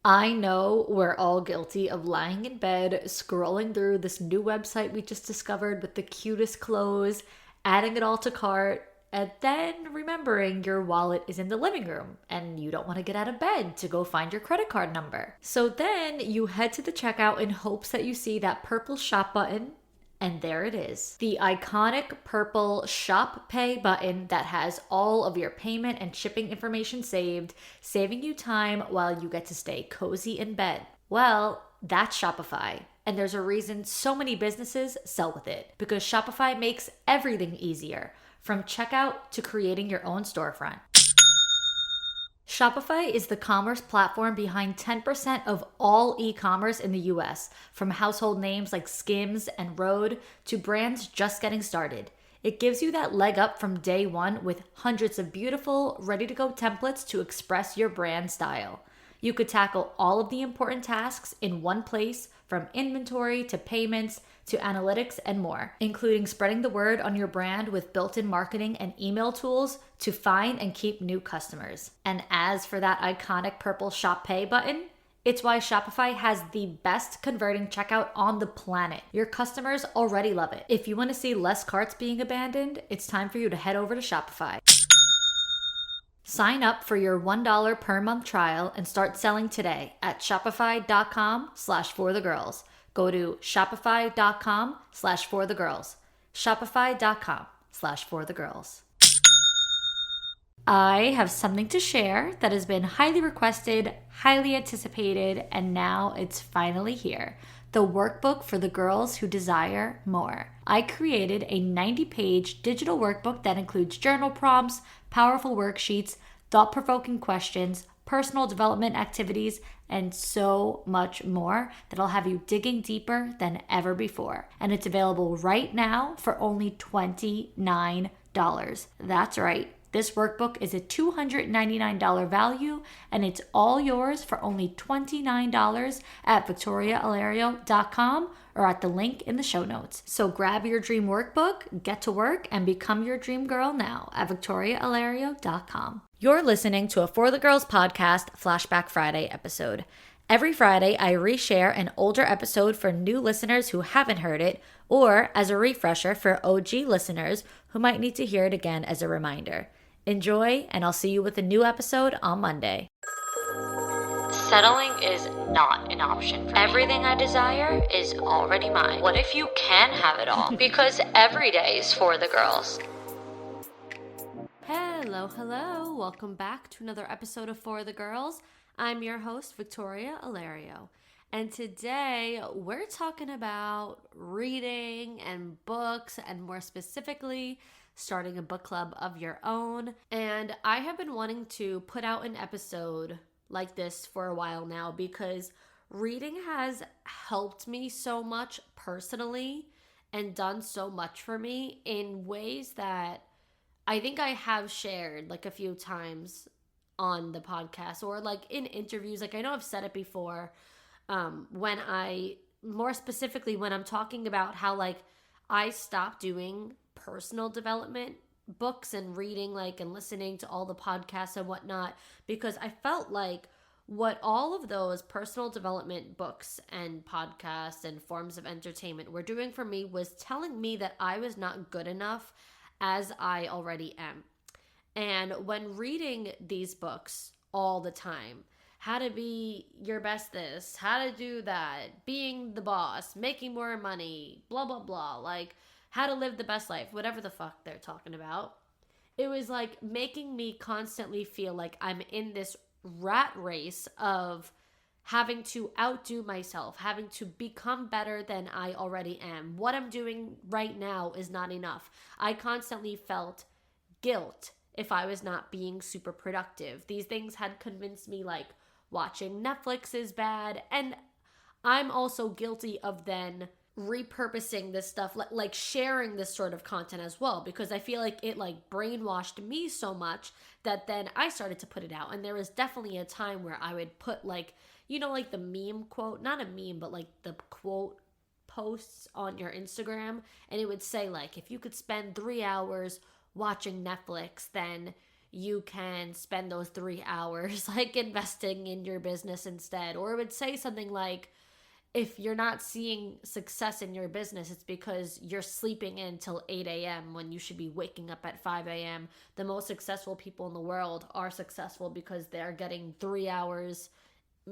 I know we're all guilty of lying in bed, scrolling through this new website we just discovered with the cutest clothes, adding it all to cart, and then remembering your wallet is in the living room and you don't want to get out of bed to go find your credit card number. So then you head to the checkout in hopes that you see that purple shop button. And there it is, the iconic purple Shop Pay button that has all of your payment and shipping information saved, saving you time while you get to stay cozy in bed. Well, that's Shopify. And there's a reason so many businesses sell with it, because Shopify makes everything easier, from checkout to creating your own storefront. Shopify is the commerce platform behind 10% of all e-commerce in the US, from household names like Skims and Rode to brands just getting started. It gives you that leg up from day one with hundreds of beautiful, ready-to-go templates to express your brand style. You could tackle all of the important tasks in one place, from inventory to payments to analytics and more, including spreading the word on your brand with built-in marketing and email tools to find and keep new customers. And as for that iconic purple Shop Pay button, it's why Shopify has the best converting checkout on the planet. Your customers already love it. If you want to see less carts being abandoned, it's time for you to head over to Shopify. Sign up for your $1 per month trial and start selling today at shopify.com/forthegirls. Go to shopify.com/forthegirls. Shopify.com/forthegirls. I have something to share that has been highly requested, highly anticipated, and now it's finally here. The workbook for the girls who desire more. I created a 90-page digital workbook that includes journal prompts, powerful worksheets, thought-provoking questions, personal development activities, and so much more that'll have you digging deeper than ever before. And it's available right now for only $29. That's right. This workbook is a $299 value, and it's all yours for only $29 at victoriaalario.com or at the link in the show notes. So grab your dream workbook, get to work, and become your dream girl now at victoriaalario.com. You're listening to a For the Girls podcast Flashback Friday episode. Every Friday, I reshare an older episode for new listeners who haven't heard it, or as a refresher for OG listeners who might need to hear it again as a reminder. Enjoy, and I'll see you with a new episode on Monday. Settling is not an option for me. Everything I desire is already mine. What if you can have it all? Because every day is for the girls. Hello. Welcome back to another episode of For the Girls. I'm your host, Victoria Alario. And today we're talking about reading and books, and more specifically, starting a book club of your own. And I have been wanting to put out an episode like this for a while now, because reading has helped me so much personally and done so much for me in ways that I think I have shared like a few times on the podcast or like in interviews. Like I know I've said it before, when more specifically when I'm talking about how like I stopped doing personal development books and reading like and listening to all the podcasts and whatnot, because I felt like what all of those personal development books and podcasts and forms of entertainment were doing for me was telling me that I was not good enough as I already am. And when reading these books all the time, how to be your best this, how to do that, being the boss, making more money, blah, blah, blah, like how to live the best life, whatever the fuck they're talking about. It was like making me constantly feel like I'm in this rat race of having to outdo myself, having to become better than I already am. What I'm doing right now is not enough. I constantly felt guilt if I was not being super productive. These things had convinced me like watching Netflix is bad. And I'm also guilty of then repurposing this stuff, like sharing this sort of content as well, because I feel like it like brainwashed me so much that then I started to put it out. And there was definitely a time where I would put like, you know, like the meme quote, not a meme, but like the quote posts on your Instagram, and it would say like, if you could spend 3 hours watching Netflix, then you can spend those 3 hours like investing in your business instead. Or it would say something like, if you're not seeing success in your business, it's because you're sleeping in till 8 a.m. when you should be waking up at 5 a.m. The most successful people in the world are successful because they're getting 3 hours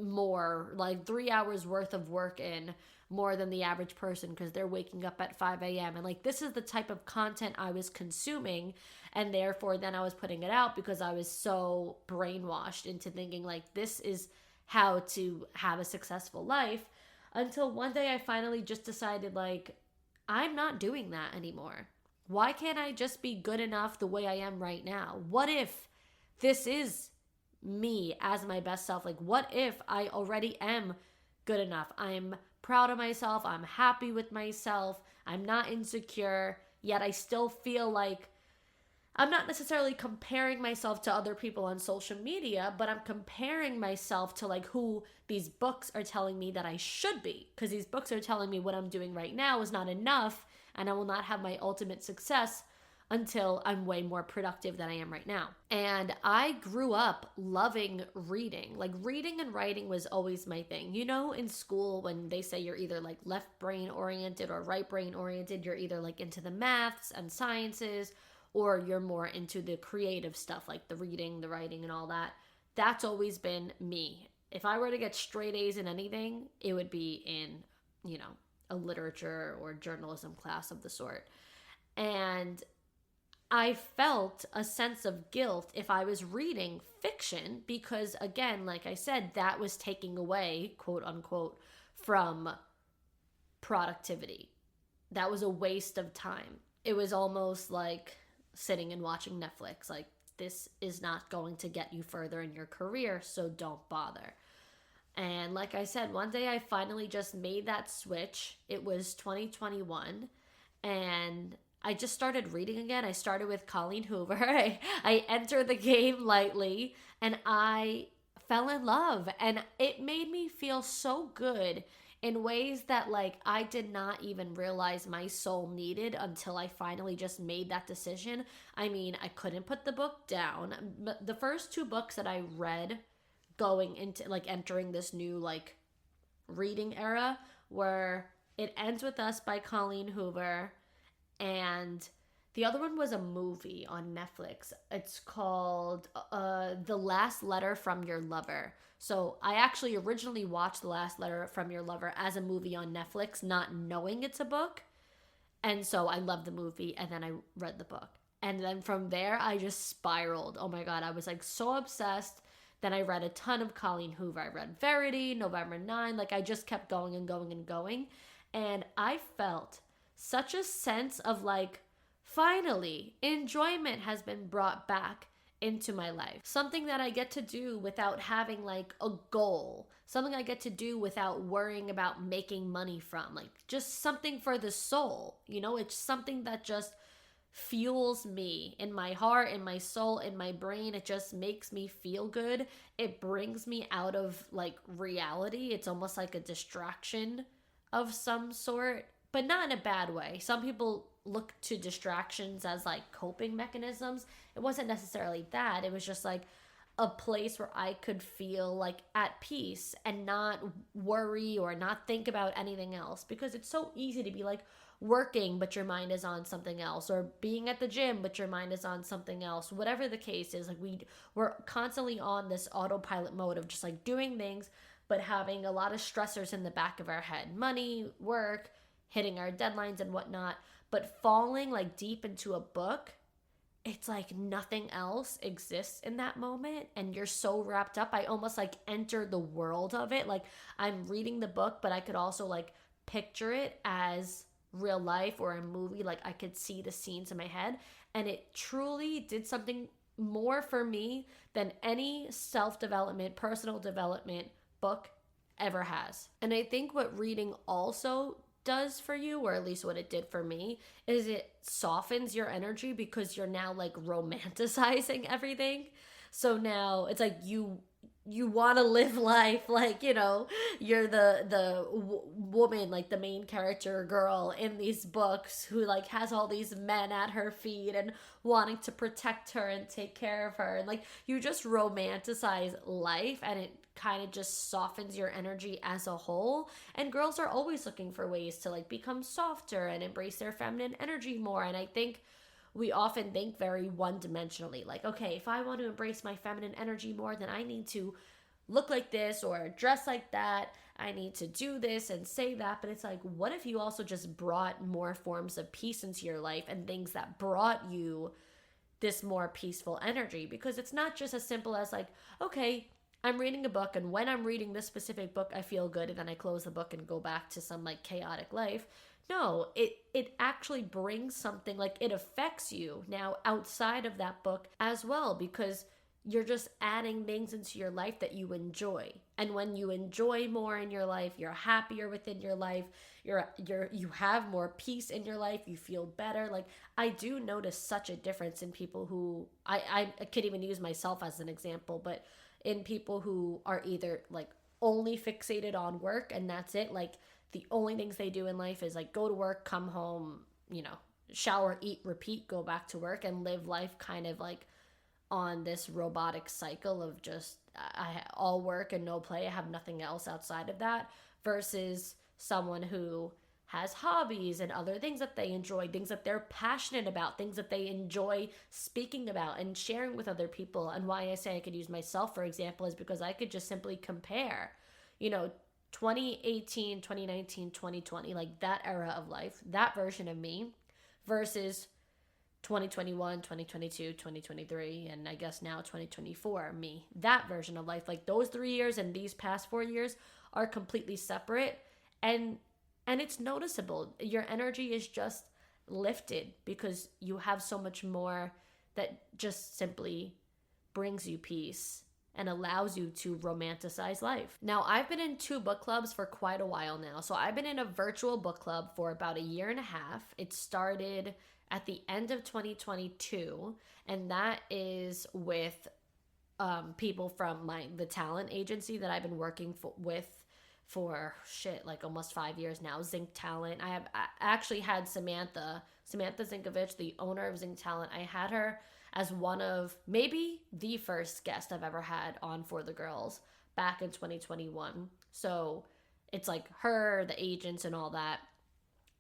more, like 3 hours worth of work in more than the average person because they're waking up at 5 a.m. And like, this is the type of content I was consuming. And therefore, then I was putting it out because I was so brainwashed into thinking like, this is how to have a successful life. Until one day I finally just decided, like, I'm not doing that anymore. Why can't I just be good enough the way I am right now? What if this is me as my best self? Like, what if I already am good enough? I'm proud of myself. I'm happy with myself. I'm not insecure, yet I still feel like I'm not necessarily comparing myself to other people on social media, but I'm comparing myself to like who these books are telling me that I should be. Because these books are telling me what I'm doing right now is not enough, and I will not have my ultimate success until I'm way more productive than I am right now. And I grew up loving reading. Like, reading and writing was always my thing. You know, in school, when they say you're either like left brain oriented or right brain oriented, you're either like into the maths and sciences, or you're more into the creative stuff like the reading, the writing, and all that. That's always been me. If I were to get straight A's in anything, it would be in, you know, a literature or journalism class of the sort. And I felt a sense of guilt if I was reading fiction because, again, like I said, that was taking away, quote unquote, from productivity. That was a waste of time. It was almost like sitting and watching Netflix. Like, this is not going to get you further in your career, so don't bother. And like I said, one day I finally just made that switch. It was 2021, and I just started reading again. I started with Colleen Hoover. I entered the game lightly, and I fell in love, and it made me feel so good in ways that like I did not even realize my soul needed until I finally just made that decision. I mean, I couldn't put the book down. The first two books that I read going into like entering this new like reading era were It Ends With Us by Colleen Hoover, and the other one was a movie on Netflix. It's called The Last Letter from Your Lover. So I actually originally watched The Last Letter from Your Lover as a movie on Netflix, not knowing it's a book. And so I loved the movie, and then I read the book. And then from there, I just spiraled. Oh my God, I was like so obsessed. Then I read a ton of Colleen Hoover. I read Verity, November 9. Like, I just kept going and going and going. And I felt such a sense of like, finally, enjoyment has been brought back into my life. Something that I get to do without having like a goal. Something I get to do without worrying about making money from. Like, just something for the soul. You know, it's something that just fuels me in my heart, in my soul, in my brain. It just makes me feel good. It brings me out of like reality. It's almost like a distraction of some sort, but not in a bad way. Some people look to distractions as like coping mechanisms. It wasn't necessarily that. It was just like a place where I could feel like at peace and not worry or not think about anything else, because it's so easy to be like working but your mind is on something else, or being at the gym but your mind is on something else. Whatever the case is, like we're constantly on this autopilot mode of just like doing things but having a lot of stressors in the back of our head. Money, work, hitting our deadlines and whatnot. But falling like deep into a book, it's like nothing else exists in that moment, and you're so wrapped up. I almost like enter the world of it. Like, I'm reading the book, but I could also like picture it as real life or a movie. Like, I could see the scenes in my head, and it truly did something more for me than any self-development, personal development book ever has. And I think what reading also does for you, or at least what it did for me, is it softens your energy because you're now like romanticizing everything. So now it's like you want to live life like, you're the woman, like the main character girl in these books, who like has all these men at her feet and wanting to protect her and take care of her, and like you just romanticize life, and it kind of just softens your energy as a whole. And girls are always looking for ways to like become softer and embrace their feminine energy more, and I think we often think very one dimensionally. Like, okay, if I want to embrace my feminine energy more, then I need to look like this or dress like that. I need to do this and say that. But it's like, what if you also just brought more forms of peace into your life and things that brought you this more peaceful energy? Because it's not just as simple as like, okay, I'm reading a book, and when I'm reading this specific book, I feel good, and then I close the book and go back to some like chaotic life. No, it actually brings something, like it affects you now outside of that book as well, because you're just adding things into your life that you enjoy. And when you enjoy more in your life, you're happier within your life, you have more peace in your life, you feel better. Like I do notice such a difference in people who I could even use myself as an example, but in people who are either like only fixated on work and that's it, like the only things they do in life is like go to work, come home, shower, eat, repeat, go back to work, and live life kind of like on this robotic cycle of just all work and no play. I have nothing else outside of that, versus someone who has hobbies and other things that they enjoy, things that they're passionate about, things that they enjoy speaking about and sharing with other people. And why I say I could use myself for example is because I could just simply compare, 2018, 2019, 2020, like that era of life, that version of me, versus 2021, 2022, 2023, and I guess now 2024, me, that version of life. Like those 3 years and these past 4 years are completely separate, and it's noticeable. Your energy is just lifted because you have so much more that just simply brings you peace and allows you to romanticize life. Now, I've been in 2 book clubs for quite a while now. So I've been in a virtual book club for about a year and a half. It started at the end of 2022, and that is with people from the talent agency that I've been working with for like almost 5 years now, Zinc Talent. I actually had Samantha Zinkovich, the owner of Zinc Talent. I had her as one of maybe the first guest I've ever had on For the Girls back in 2021. So it's like her, the agents, and all that.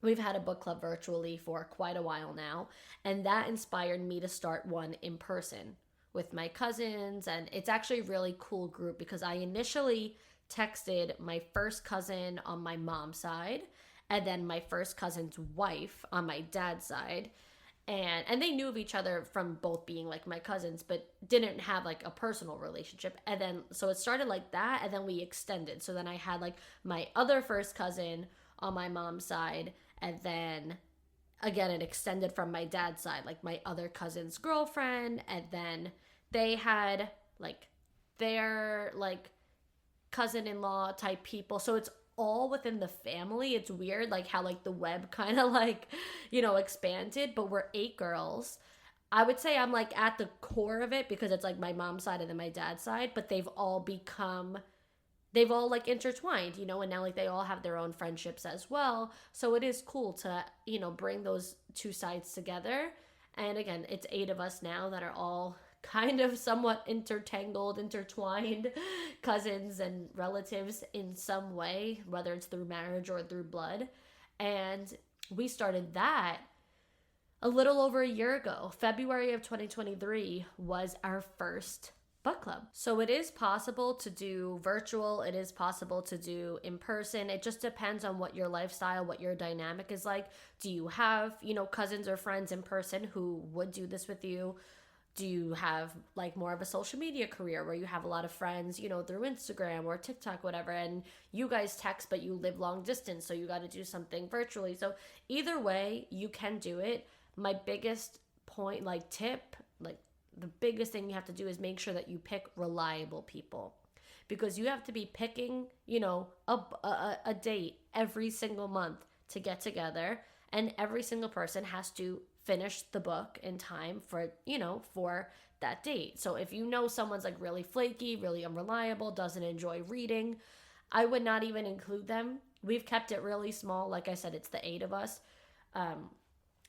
We've had a book club virtually for quite a while now, and that inspired me to start one in person with my cousins. And it's actually a really cool group because I initially texted my first cousin on my mom's side and then my first cousin's wife on my dad's side, and they knew of each other from both being like my cousins but didn't have like a personal relationship. And then so it started like that, and then we extended. So then I had like my other first cousin on my mom's side, and then again it extended from my dad's side, like my other cousin's girlfriend, and then they had like their like cousin-in-law type people. So it's all within the family. It's weird like how like the web kind of like expanded, but we're 8 girls. I would say I'm like at the core of it because it's like my mom's side and then my dad's side, but they've all like intertwined, and now like they all have their own friendships as well. So it is cool to bring those 2 sides together. And again, it's 8 of us now that are all kind of somewhat intertwined cousins and relatives in some way, whether it's through marriage or through blood. And we started that a little over a year ago. February of 2023 was our first book club. So it is possible to do virtual, it is possible to do in person. It just depends on what your lifestyle, what your dynamic is like. Do you have, cousins or friends in person who would do this with you? Do you have like more of a social media career where you have a lot of friends, through Instagram or TikTok, whatever, and you guys text, but you live long distance, so you got to do something virtually. So either way, you can do it. My biggest point, like tip, like the biggest thing you have to do is make sure that you pick reliable people, because you have to be picking, a date every single month to get together, and every single person has to finish the book in time for, for that date. So if you know someone's like really flaky, really unreliable, doesn't enjoy reading, I would not even include them. We've kept it really small. Like I said, it's the 8 of us.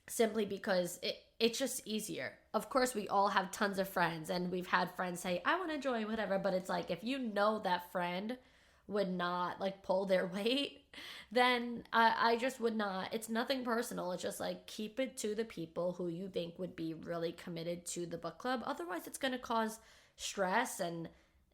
Simply because it's just easier. Of course, we all have tons of friends, and we've had friends say, I want to join, whatever. But it's like, if you know that friend would not like pull their weight, then I just would not. It's nothing personal. It's just like, keep it to the people who you think would be really committed to the book club. Otherwise, it's going to cause stress, and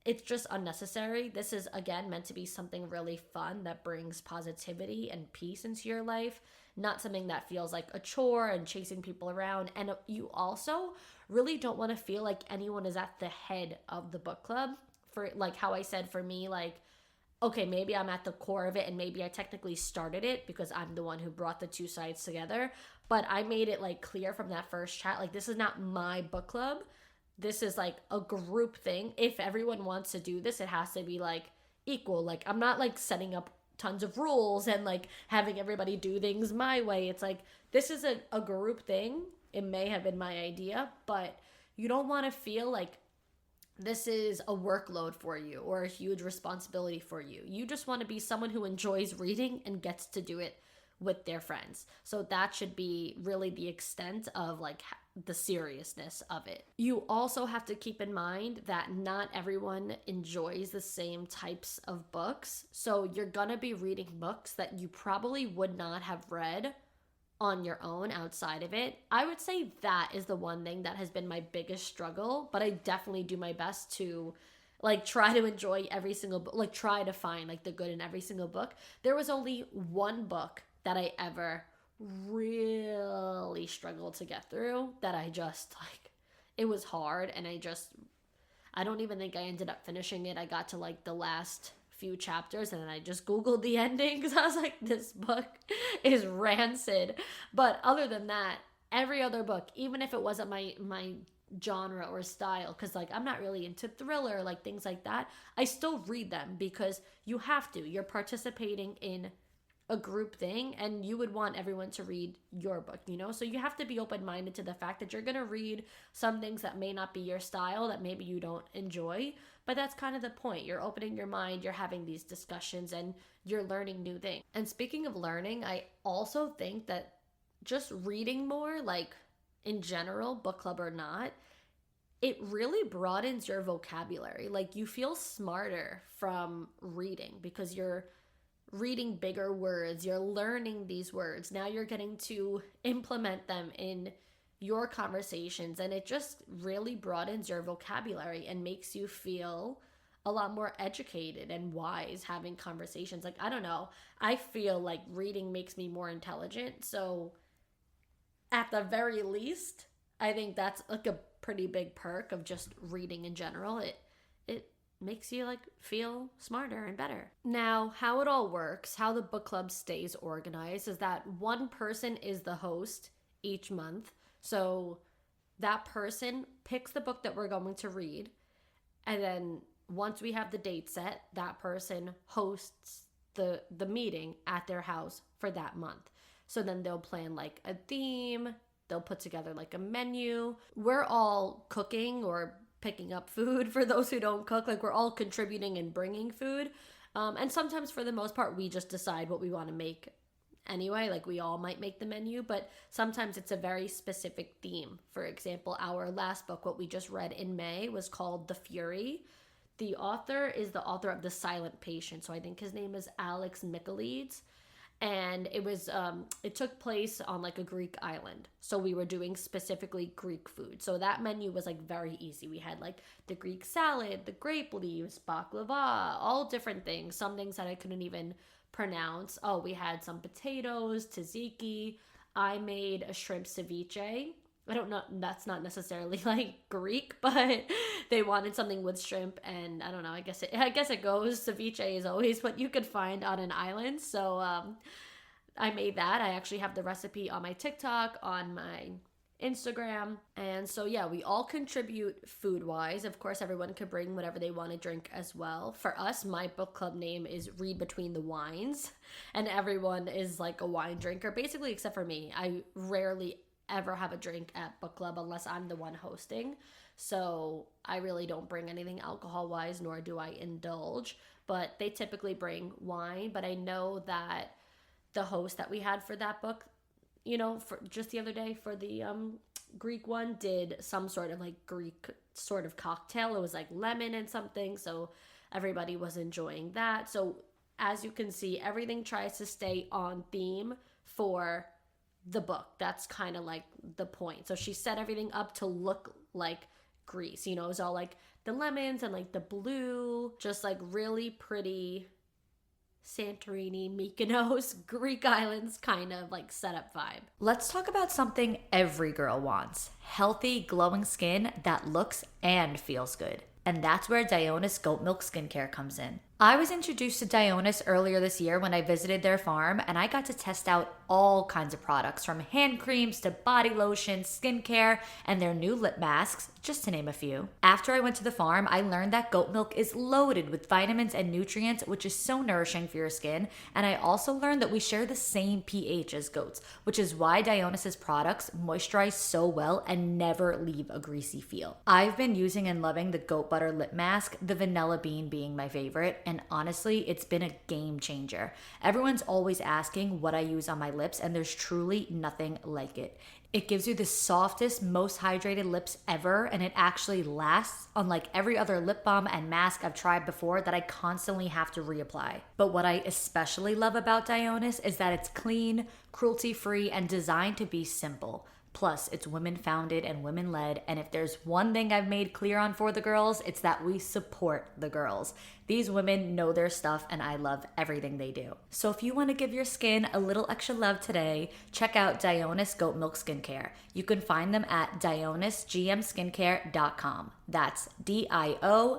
it's just unnecessary. This is, again, meant to be something really fun that brings positivity and peace into your life, not something that feels like a chore and chasing people around. And you also really don't want to feel like anyone is at the head of the book club. For like how I said, for me, like, okay, maybe I'm at the core of it, and maybe I technically started it because I'm the one who brought the two sides together, but I made it like clear from that first chat, like, this is not my book club. This is like a group thing. If everyone wants to do this, it has to be like equal. Like, I'm not like setting up tons of rules and like having everybody do things my way. It's like, this is a group thing. It may have been my idea, but you don't want to feel like this is a workload for you or a huge responsibility for you. You just want to be someone who enjoys reading and gets to do it with their friends. So that should be really the extent of like the seriousness of it. You also have to keep in mind that not everyone enjoys the same types of books. So you're gonna be reading books that you probably would not have read on your own outside of it. I would say that is the one thing that has been my biggest struggle, but I definitely do my best to like try to enjoy every single book, like try to find like the good in every single book. There was only one book that I ever really struggled to get through, that I just like, it was hard, and I don't even think I ended up finishing it. I got to like the last few chapters and then I just Googled the ending because I was like, this book is rancid. But other than that, every other book, even if it wasn't my genre or style, because like I'm not really into thriller, like things like that, I still read them because you have to. You're participating in a group thing, and you would want everyone to read your book, so you have to be open-minded to the fact that you're going to read some things that may not be your style, that maybe you don't enjoy, but that's kind of the point. You're opening your mind, you're having these discussions, and you're learning new things. And speaking of learning, I also think that just reading more, like in general, book club or not, it really broadens your vocabulary. Like, you feel smarter from reading because you're reading bigger words, you're learning these words. Now you're getting to implement them in your conversations, and it just really broadens your vocabulary and makes you feel a lot more educated and wise having conversations. Like, I don't know, I feel like reading makes me more intelligent. So at the very least, I think that's like a pretty big perk of just reading in general. It makes you like feel smarter and better. Now, how it all works, how the book club stays organized, is that one person is the host each month. So that person picks the book that we're going to read, and then once we have the date set, that person hosts the meeting at their house for that month. So then they'll plan like a theme, they'll put together like a menu. We're all cooking or picking up food for those who don't cook. Like, we're all contributing and bringing food. And sometimes, for the most part, we just decide what we want to make anyway. Like, we all might make the menu, but sometimes it's a very specific theme. For example, our last book, what we just read in May, was called The Fury. The author is the author of The Silent Patient. So I think his name is Alex Michaelides. And it took place on like a Greek island. So we were doing specifically Greek food. So that menu was like very easy. We had like the Greek salad, the grape leaves, baklava, all different things. Some things that I couldn't even pronounce. Oh, we had some potatoes, tzatziki. I made a shrimp ceviche. I don't know, that's not necessarily like Greek, but they wanted something with shrimp, and I don't know, I guess it goes. Ceviche is always what you could find on an island. So I made that. I actually have the recipe on my TikTok, on my Instagram. And so yeah, we all contribute food wise. Of course, everyone could bring whatever they want to drink as well. For us, my book club name is Read Between the Wines, and everyone is like a wine drinker, basically, except for me. I rarely ever have a drink at book club unless I'm the one hosting. So I really don't bring anything alcohol-wise, nor do I indulge. But they typically bring wine. But I know that the host that we had for that book, for just the other day for the Greek one, did some sort of like Greek sort of cocktail. It was like lemon and something. So everybody was enjoying that. So as you can see, everything tries to stay on theme for the book. That's kind of like the point. So she set everything up to look like Greece. It was all like the lemons and like the blue, just like really pretty Santorini, Mykonos, Greek islands kind of like setup vibe. Let's talk about something every girl wants: healthy, glowing skin that looks and feels good. And that's where Dionis Goat Milk Skincare comes in. I was introduced to Dionis earlier this year when I visited their farm, and I got to test out all kinds of products, from hand creams to body lotion, skincare, and their new lip masks, just to name a few. After I went to the farm, I learned that goat milk is loaded with vitamins and nutrients, which is so nourishing for your skin. And I also learned that we share the same pH as goats, which is why Dionis's products moisturize so well and never leave a greasy feel. I've been using and loving the goat butter lip mask, the vanilla bean being my favorite, and honestly, it's been a game changer. Everyone's always asking what I use on my lips, and there's truly nothing like it. It gives you the softest, most hydrated lips ever, and it actually lasts, unlike every other lip balm and mask I've tried before that I constantly have to reapply. But what I especially love about Dionis is that it's clean, cruelty-free, and designed to be simple. Plus, it's women-founded and women-led, and if there's one thing I've made clear on For the Girls, it's that we support the girls. These women know their stuff, and I love everything they do. So if you want to give your skin a little extra love today, check out Dionis Goat Milk Skincare. You can find them at DionisGMSkincare.com. That's DIONISGM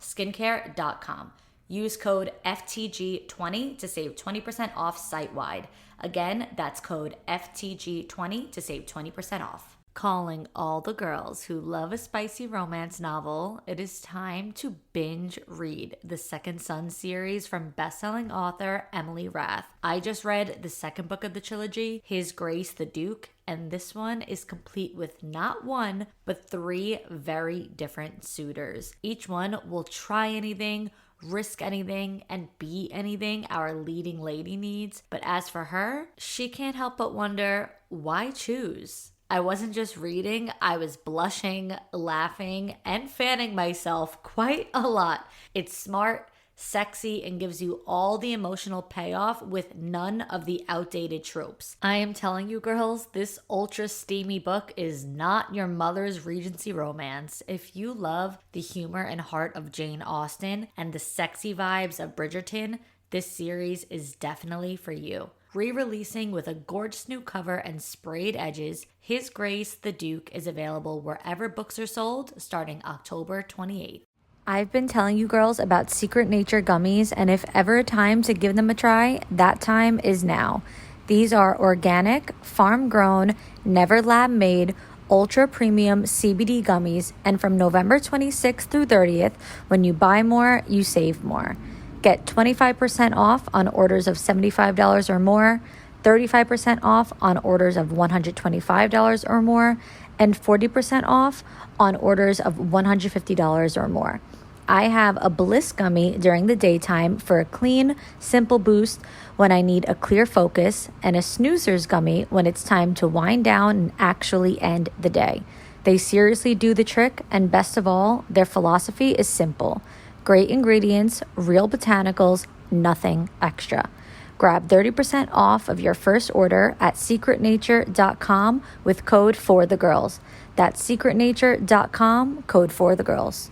skincare.com. Use code FTG20 to save 20% off site-wide. Again, that's code FTG20 to save 20% off. Calling all the girls who love a spicy romance novel, it is time to binge read the Second Son series from bestselling author Emily Rath. I just read the second book of the trilogy, His Grace the Duke, and this one is complete with not one, but 3 very different suitors. Each one will try anything, risk anything, and be anything our leading lady needs. But as for her, she can't help but wonder, why choose? I wasn't just reading, I was blushing, laughing, and fanning myself quite a lot. It's smart, sexy, and gives you all the emotional payoff with none of the outdated tropes. I am telling you, girls, this ultra steamy book is not your mother's Regency romance. If you love the humor and heart of Jane Austen and the sexy vibes of Bridgerton, this series is definitely for you. Re-releasing with a gorgeous new cover and sprayed edges, His Grace the Duke is available wherever books are sold starting October 28th. I've been telling you girls about Secret Nature gummies, and if ever a time to give them a try, that time is now. These are organic, farm-grown, never lab-made, ultra-premium CBD gummies, and from November 26th through 30th, when you buy more, you save more. Get 25% off on orders of $75 or more, 35% off on orders of $125 or more, and 40% off on orders of $150 or more. I have a Bliss gummy during the daytime for a clean, simple boost when I need a clear focus, and a Snoozers gummy when it's time to wind down and actually end the day. They seriously do the trick, and best of all, their philosophy is simple. Great ingredients, real botanicals, nothing extra. Grab 30% off of your first order at secretnature.com with code FORTHEGIRLS. That's secretnature.com, code FORTHEGIRLS.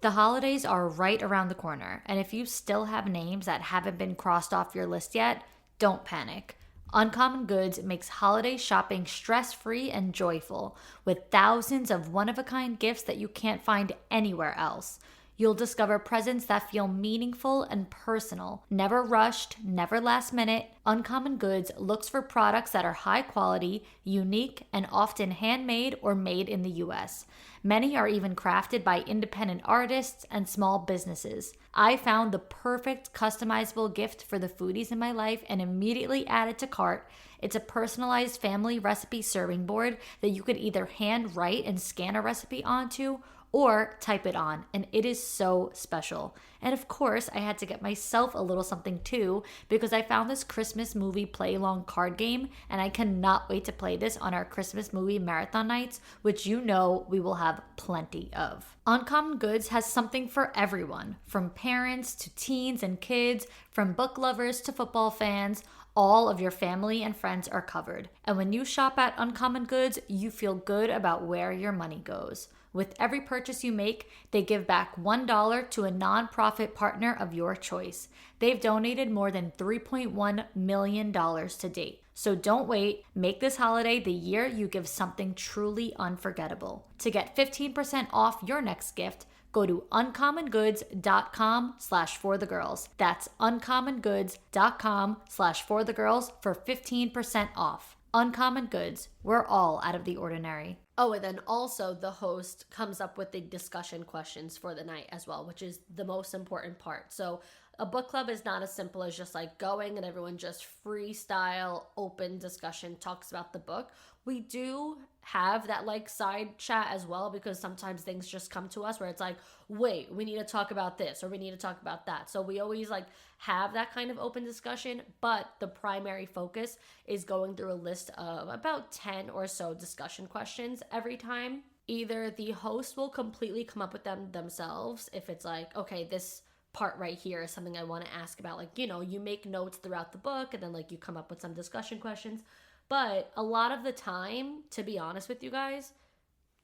The holidays are right around the corner, and if you still have names that haven't been crossed off your list yet, don't panic. Uncommon Goods makes holiday shopping stress-free and joyful, with thousands of one-of-a-kind gifts that you can't find anywhere else. You'll discover presents that feel meaningful and personal, never rushed, never last minute. Uncommon Goods looks for products that are high quality, unique, and often handmade or made in the US. Many are even crafted by independent artists and small businesses. I found the perfect customizable gift for the foodies in my life and immediately added to cart. It's a personalized family recipe serving board that you could either hand write and scan a recipe onto or type it on, and it is so special. And of course, I had to get myself a little something too because I found this Christmas movie play along card game, and I cannot wait to play this on our Christmas movie marathon nights, which you know we will have plenty of. Uncommon Goods has something for everyone, from parents to teens and kids, from book lovers to football fans. All of your family and friends are covered. And when you shop at Uncommon Goods, you feel good about where your money goes. With every purchase you make, they give back $1 to a nonprofit partner of your choice. They've donated more than $3.1 million to date. So don't wait. Make this holiday the year you give something truly unforgettable. To get 15% off your next gift, go to uncommongoods.com/forthegirls. That's uncommongoods.com/forthegirls for 15% off. Uncommon Goods, we're all out of the ordinary. Oh, and then also the host comes up with the discussion questions for the night as well, which is the most important part. So a book club is not as simple as just like going and everyone just freestyle, open discussion talks about the book. We do have that like side chat as well because sometimes things just come to us where it's like, wait, we need to talk about this or we need to talk about that. So we always like have that kind of open discussion, but the primary focus is going through a list of about 10 or so discussion questions every time. Either the host will completely come up with them themselves if it's like, okay, this part right here is something I want to ask about. Like, you know, you make notes throughout the book and then like you come up with some discussion questions. But a lot of the time, to be honest with you guys,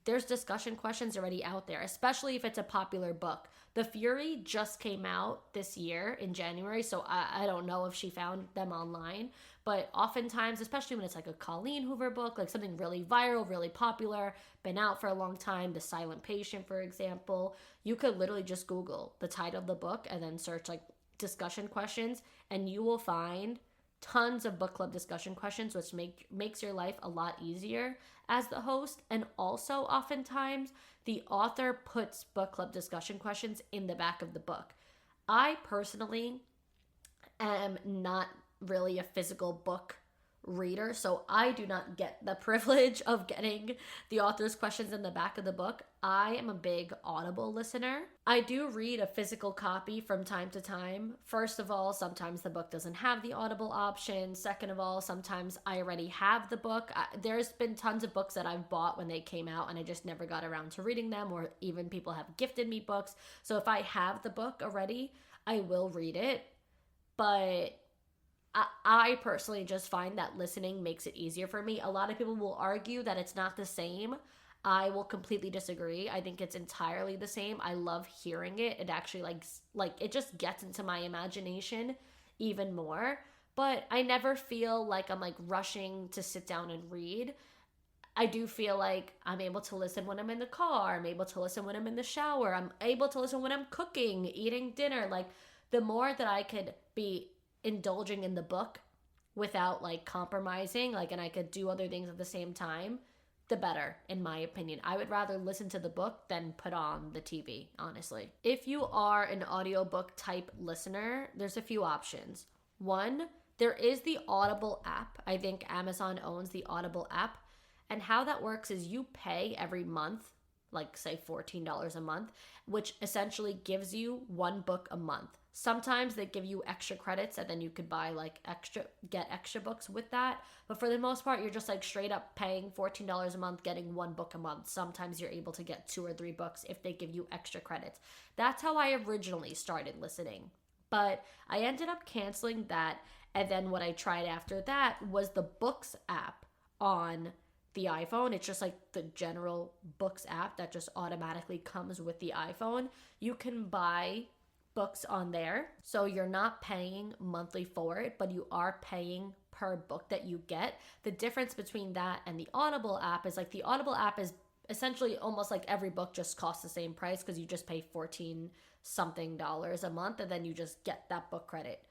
there's discussion questions already out there, especially if it's a popular book. The Fury just came out this year in January, so I don't know if she found them online. But oftentimes, especially when it's like a Colleen Hoover book, like something really viral, really popular, been out for a long time, The Silent Patient, for example, you could literally just Google the title of the book and then search like discussion questions, and you will find tons of book club discussion questions, which makes your life a lot easier as the host. And also oftentimes the author puts book club discussion questions in the back of the book. I personally am not really a physical book reader, so I do not get the privilege of getting the author's questions in the back of the book. I am a big Audible listener. I do read a physical copy from time to time. First of all, sometimes the book doesn't have the Audible option. Second of all, sometimes I already have the book. There's been tons of books that I've bought when they came out and I just never got around to reading them, or even people have gifted me books. So if I have the book already, I will read it. But I personally just find that listening makes it easier for me. A lot of people will argue that it's not the same. I will completely disagree. I think it's entirely the same. I love hearing it. It actually like it just gets into my imagination even more. But I never feel like I'm like rushing to sit down and read. I do feel like I'm able to listen when I'm in the car. I'm able to listen when I'm in the shower. I'm able to listen when I'm cooking, eating dinner. Like the more that I could be indulging in the book without like compromising, like, and I could do other things at the same time, the better, in my opinion. I would rather listen to the book than put on the TV, honestly. If you are an audiobook type listener, there's a few options. One, there is the Audible app. I think Amazon owns the Audible app. And how that works is you pay every month, like say $14 a month, which essentially gives you one book a month. Sometimes they give you extra credits and then you could buy like get extra books with that. But for the most part, you're just like straight up paying $14 a month, getting one book a month. Sometimes you're able to get 2 or 3 books if they give you extra credits. That's how I originally started listening. But I ended up canceling that. And then what I tried after that was the Books app on the iPhone. It's just like the general Books app that just automatically comes with the iPhone. You can buy books on there, so you're not paying monthly for it, but you are paying per book that you get. The difference between that and the Audible app is like the Audible app is essentially almost like every book just costs the same price because you just pay 14 something dollars a month, and then you just get that book credit.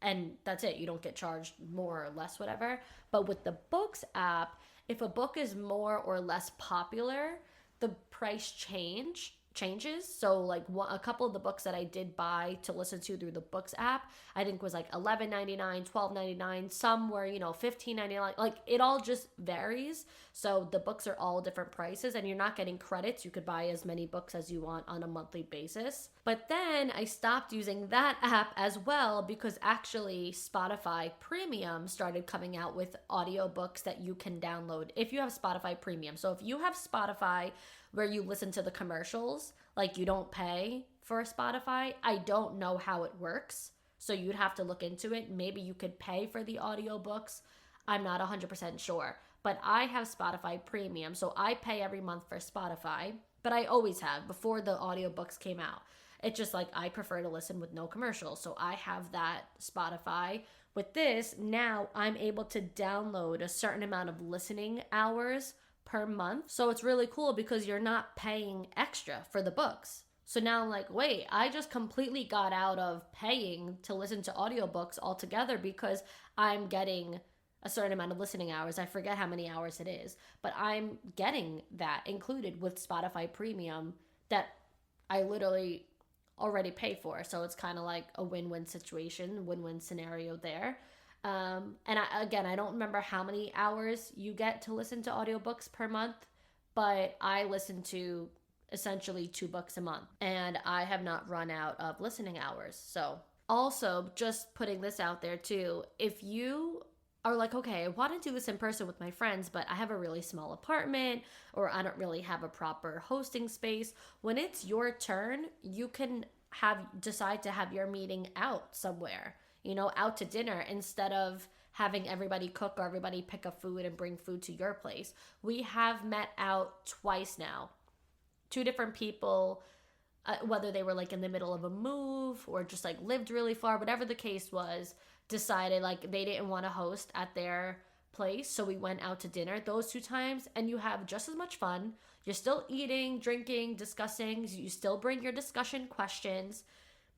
And that's it. You don't get charged more or less, whatever. But with the Books app, if a book is more or less popular, the price changes. So like a couple of the books that I did buy to listen to through the Books app, I think was like $11.99, $12.99. Some were, $15.99. Like it all just varies. So the books are all different prices, and you're not getting credits. You could buy as many books as you want on a monthly basis. But then I stopped using that app as well because actually Spotify Premium started coming out with audiobooks that you can download if you have Spotify Premium. So if you have Spotify where you listen to the commercials, like you don't pay for Spotify, I don't know how it works. So you'd have to look into it. Maybe you could pay for the audiobooks. I'm not 100% sure. But I have Spotify Premium, so I pay every month for Spotify. But I always have before the audiobooks came out. It's just like I prefer to listen with no commercials. So I have that Spotify. With this, now I'm able to download a certain amount of listening hours per month. So it's really cool because you're not paying extra for the books. So now I'm like, wait, I just completely got out of paying to listen to audiobooks altogether because I'm getting a certain amount of listening hours. I forget how many hours it is, but I'm getting that included with Spotify Premium that I literally already pay for. So it's kind of like a win-win situation, win-win scenario there. And I don't remember how many hours you get to listen to audiobooks per month, but I listen to essentially 2 books a month, and I have not run out of listening hours. So also just putting this out there too, if you are like, okay, I want to do this in person with my friends, but I have a really small apartment or I don't really have a proper hosting space. When it's your turn, you can decide to have your meeting out somewhere, out to dinner instead of having everybody cook or everybody pick up food and bring food to your place. We have met out twice now. 2 different people, whether they were like in the middle of a move or just like lived really far, whatever the case was, decided like they didn't want to host at their place. So we went out to dinner those 2 times, and you have just as much fun. You're still eating, drinking, discussing. You still bring your discussion questions,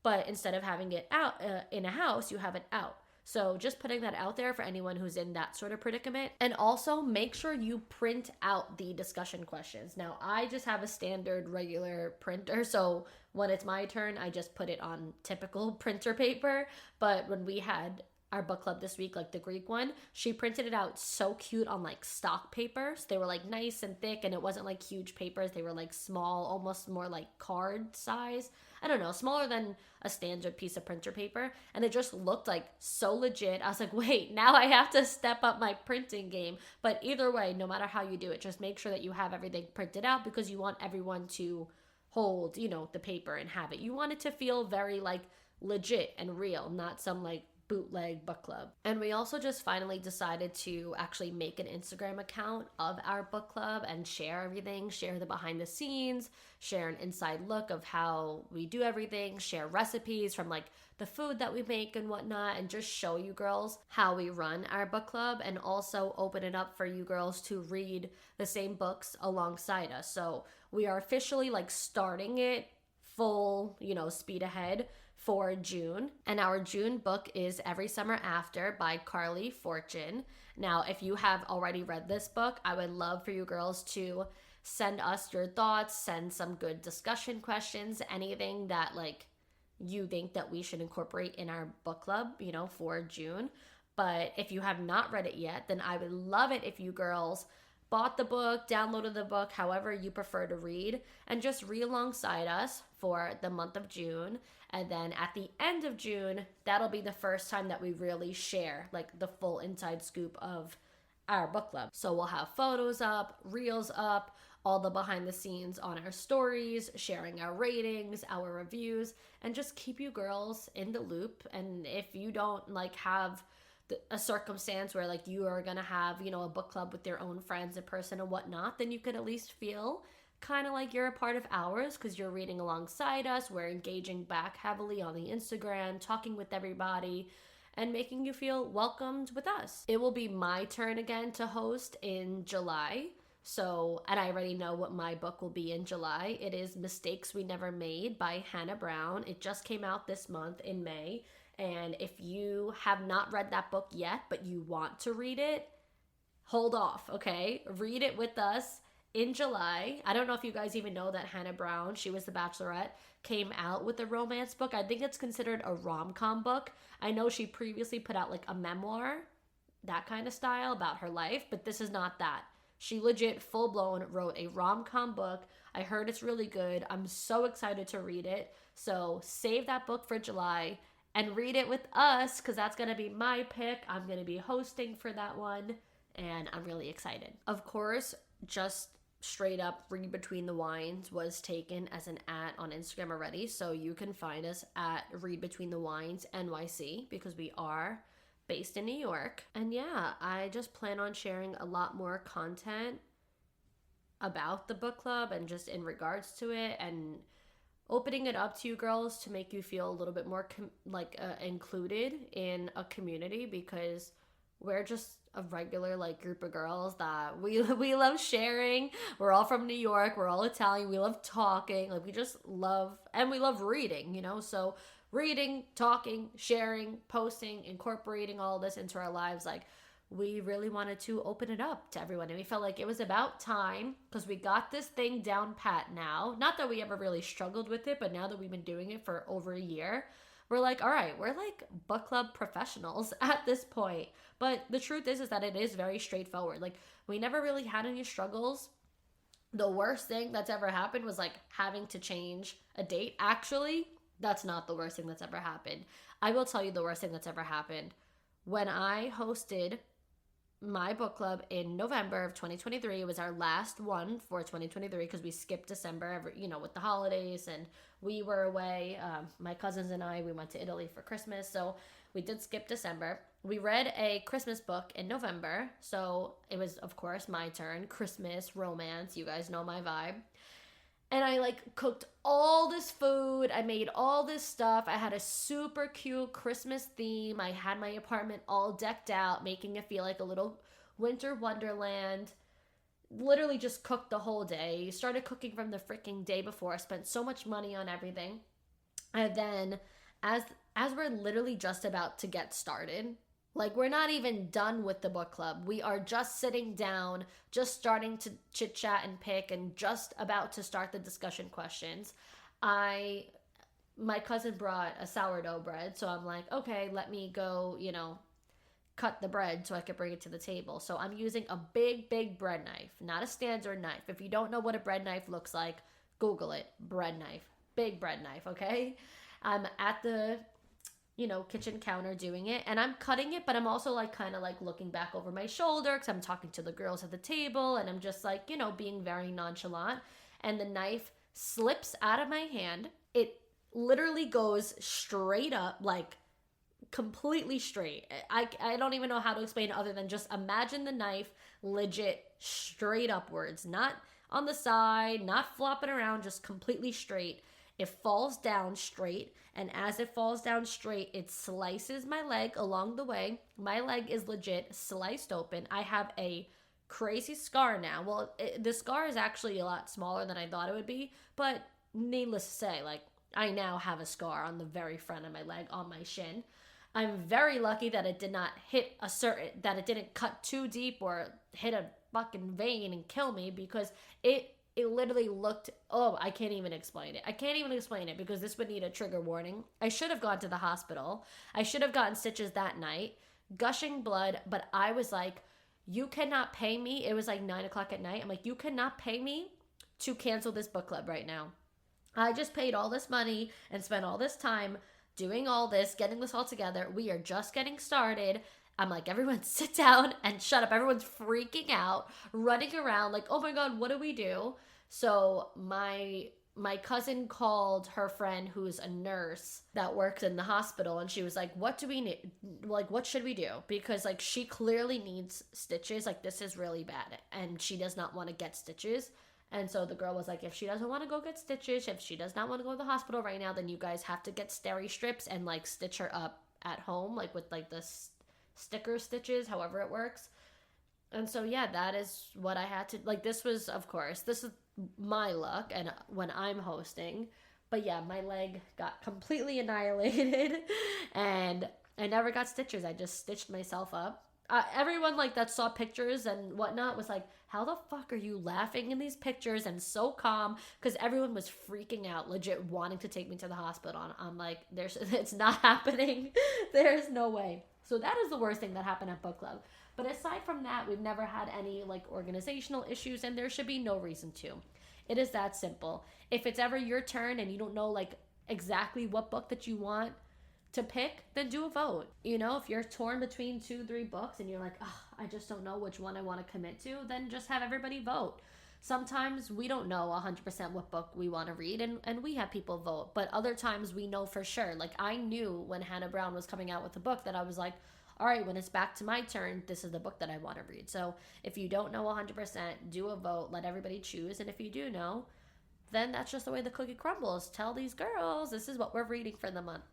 but instead of having it out in a house, you have it out. So just putting that out there for anyone who's in that sort of predicament. And also make sure you print out the discussion questions. Now, I just have a standard regular printer, so when it's my turn, I just put it on typical printer paper. But when we had our book club this week, like the Greek one, she printed it out so cute on like stock papers. They were like nice and thick, and it wasn't like huge papers. They were like small, almost more like card size. I don't know, smaller than a standard piece of printer paper. And it just looked like so legit. I was like, wait, now I have to step up my printing game. But either way, no matter how you do it, just make sure that you have everything printed out because you want everyone to hold, the paper and have it. You want it to feel very like legit and real, not some like bootleg book club. And we also just finally decided to actually make an Instagram account of our book club and share everything, share the behind the scenes, share an inside look of how we do everything, share recipes from like the food that we make and whatnot, and just show you girls how we run our book club, and also open it up for you girls to read the same books alongside us. So we are officially like starting it full, speed ahead for June. And our June book is Every Summer After by Carly Fortune. Now, if you have already read this book, I would love for you girls to send us your thoughts, send some good discussion questions, anything that like you think that we should incorporate in our book club, for June. But if you have not read it yet, then I would love it if you girls bought the book, downloaded the book, however you prefer to read, and just read alongside us for the month of June. And then at the end of June, that'll be the first time that we really share like the full inside scoop of our book club. So we'll have photos up, reels up, all the behind the scenes on our stories, sharing our ratings, our reviews, and just keep you girls in the loop. And if you don't like have a circumstance where like you are gonna have, a book club with your own friends in person and whatnot, then you could at least feel kind of like you're a part of ours because you're reading alongside us. We're engaging back heavily on the Instagram, talking with everybody, and making you feel welcomed with us. It will be my turn again to host in July. So, and I already know what my book will be in July. It is Mistakes We Never Made by Hannah Brown. It just came out this month in May. And if you have not read that book yet, but you want to read it, hold off, okay? Read it with us in July. I don't know if you guys even know that Hannah Brown, she was the Bachelorette, came out with a romance book. I think it's considered a rom-com book. I know she previously put out like a memoir, that kind of style about her life, but this is not that. She legit full-blown wrote a rom-com book. I heard it's really good. I'm so excited to read it. So save that book for July and read it with us, because that's going to be my pick. I'm going to be hosting for that one, and I'm really excited. Of course, just straight up Read Between the Wines was taken as an @ on Instagram already, so you can find us at Read Between the Wines NYC, because we are based in New York. And yeah, I just plan on sharing a lot more content about the book club and just in regards to it, and opening it up to you girls to make you feel a little bit more included in a community, because we're just a regular like group of girls that we love sharing. We're all from New York. We're all Italian. We love talking. Like, we just love, and we love reading, you know? So reading, talking, sharing, posting, incorporating all this into our lives, like, we really wanted to open it up to everyone. And we felt like it was about time, because we got this thing down pat now. Not that we ever really struggled with it, but now that we've been doing it for over a year, we're like, all right, we're like book club professionals at this point. But the truth is that it is very straightforward. Like, we never really had any struggles. The worst thing that's ever happened was like having to change a date. Actually, that's not the worst thing that's ever happened. I will tell you the worst thing that's ever happened. When I hosted my book club in November of 2023, it was our last one for 2023, because we skipped December, with the holidays, and we were away. My cousins and I, we went to Italy for Christmas, so we did skip December. We read a Christmas book in November, so it was, of course, my turn. Christmas, romance, you guys know my vibe. And I like cooked all this food. I made all this stuff. I had a super cute Christmas theme. I had my apartment all decked out, making it feel like a little winter wonderland. Literally just cooked the whole day. Started cooking from the freaking day before. I spent so much money on everything. And then as we're literally just about to get started, like, we're not even done with the book club. We are just sitting down, just starting to chit chat and pick, and just about to start the discussion questions. My cousin brought a sourdough bread, so I'm like, okay, let me go, cut the bread so I could bring it to the table. So I'm using a big bread knife, not a standard knife. If you don't know what a bread knife looks like, Google it. Bread knife. Big bread knife, okay? I'm at the kitchen counter doing it, and I'm cutting it, but I'm also like kind of like looking back over my shoulder, because I'm talking to the girls at the table, and I'm just like, being very nonchalant, and the knife slips out of my hand. It literally goes straight up, like completely straight. I don't even know how to explain it other than just imagine the knife legit straight upwards, not on the side, not flopping around, just completely straight. It falls down straight, and as it falls down straight, it slices my leg along the way. My leg is legit sliced open. I have a crazy scar now. Well, the scar is actually a lot smaller than I thought it would be, but needless to say, like, I now have a scar on the very front of my leg, on my shin. I'm very lucky that it did not that it didn't cut too deep or hit a fucking vein and kill me, because it literally looked, I can't even explain it. I can't even explain it, because this would need a trigger warning. I should have gone to the hospital. I should have gotten stitches that night, gushing blood, but I was like, you cannot pay me. It was like 9:00 at night. I'm like, you cannot pay me to cancel this book club right now. I just paid all this money and spent all this time doing all this, getting this all together. We are just getting started. I'm like, everyone sit down and shut up. Everyone's freaking out, running around like, oh my God, what do we do? So my cousin called her friend who's a nurse that works in the hospital, and she was like, what do we need? Like, what should we do? Because like, she clearly needs stitches. Like, this is really bad, and she does not want to get stitches. And so the girl was like, if she doesn't want to go get stitches, if she does not want to go to the hospital right now, then you guys have to get steri strips and like stitch her up at home, like with like the sticker stitches, however it works. And so, yeah, that is what I had to, like, this was, of course, this is my luck and when I'm hosting. But yeah, my leg got completely annihilated and I never got stitches. I just stitched myself up. Everyone like that saw pictures and whatnot was like, how the fuck are you laughing in these pictures and so calm? Because everyone was freaking out, legit wanting to take me to the hospital. And I'm like, it's not happening. There's no way. So that is the worst thing that happened at book club. But aside from that, we've never had any like organizational issues, and there should be no reason to. It is that simple. If it's ever your turn and you don't know like exactly what book that you want to pick, then do a vote. You know, if you're torn between 2-3 books and you're like, oh, I just don't know which one I want to commit to, then just have everybody vote. Sometimes we don't know 100% what book we want to read, and we have people vote. But other times we know for sure. Like, I knew when Hannah Brown was coming out with a book that I was like, all right, when it's back to my turn, this is the book that I want to read. So if you don't know 100%, do a vote, let everybody choose. And if you do know, then that's just the way the cookie crumbles. Tell these girls, this is what we're reading for the month.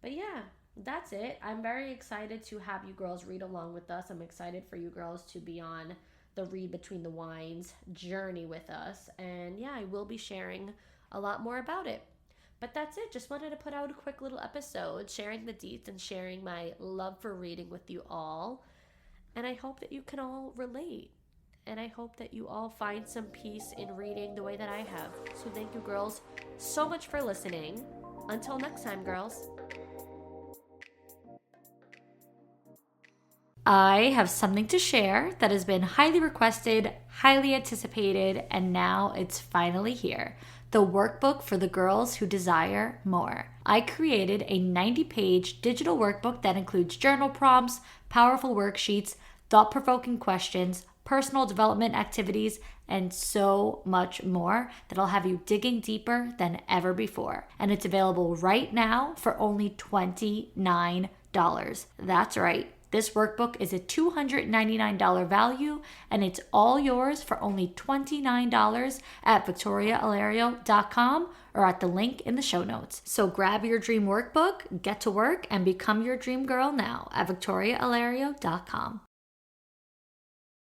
But yeah, that's it. I'm very excited to have you girls read along with us. I'm excited for you girls to be on the Read Between the Wines journey with us. And yeah, I will be sharing a lot more about it. But that's it. Just wanted to put out a quick little episode sharing the deets and sharing my love for reading with you all. And I hope that you can all relate. And I hope that you all find some peace in reading the way that I have. So thank you, girls, so much for listening. Until next time, girls. I have something to share that has been highly requested, highly anticipated, and now it's finally here. The workbook for the girls who desire more. I created a 90-page digital workbook that includes journal prompts, powerful worksheets, thought-provoking questions, personal development activities, and so much more that'll have you digging deeper than ever before. And it's available right now for only $29. That's right. This workbook is a $299 value, and it's all yours for only $29 at victoriaalario.com or at the link in the show notes. So grab your dream workbook, get to work, and become your dream girl now at victoriaalario.com.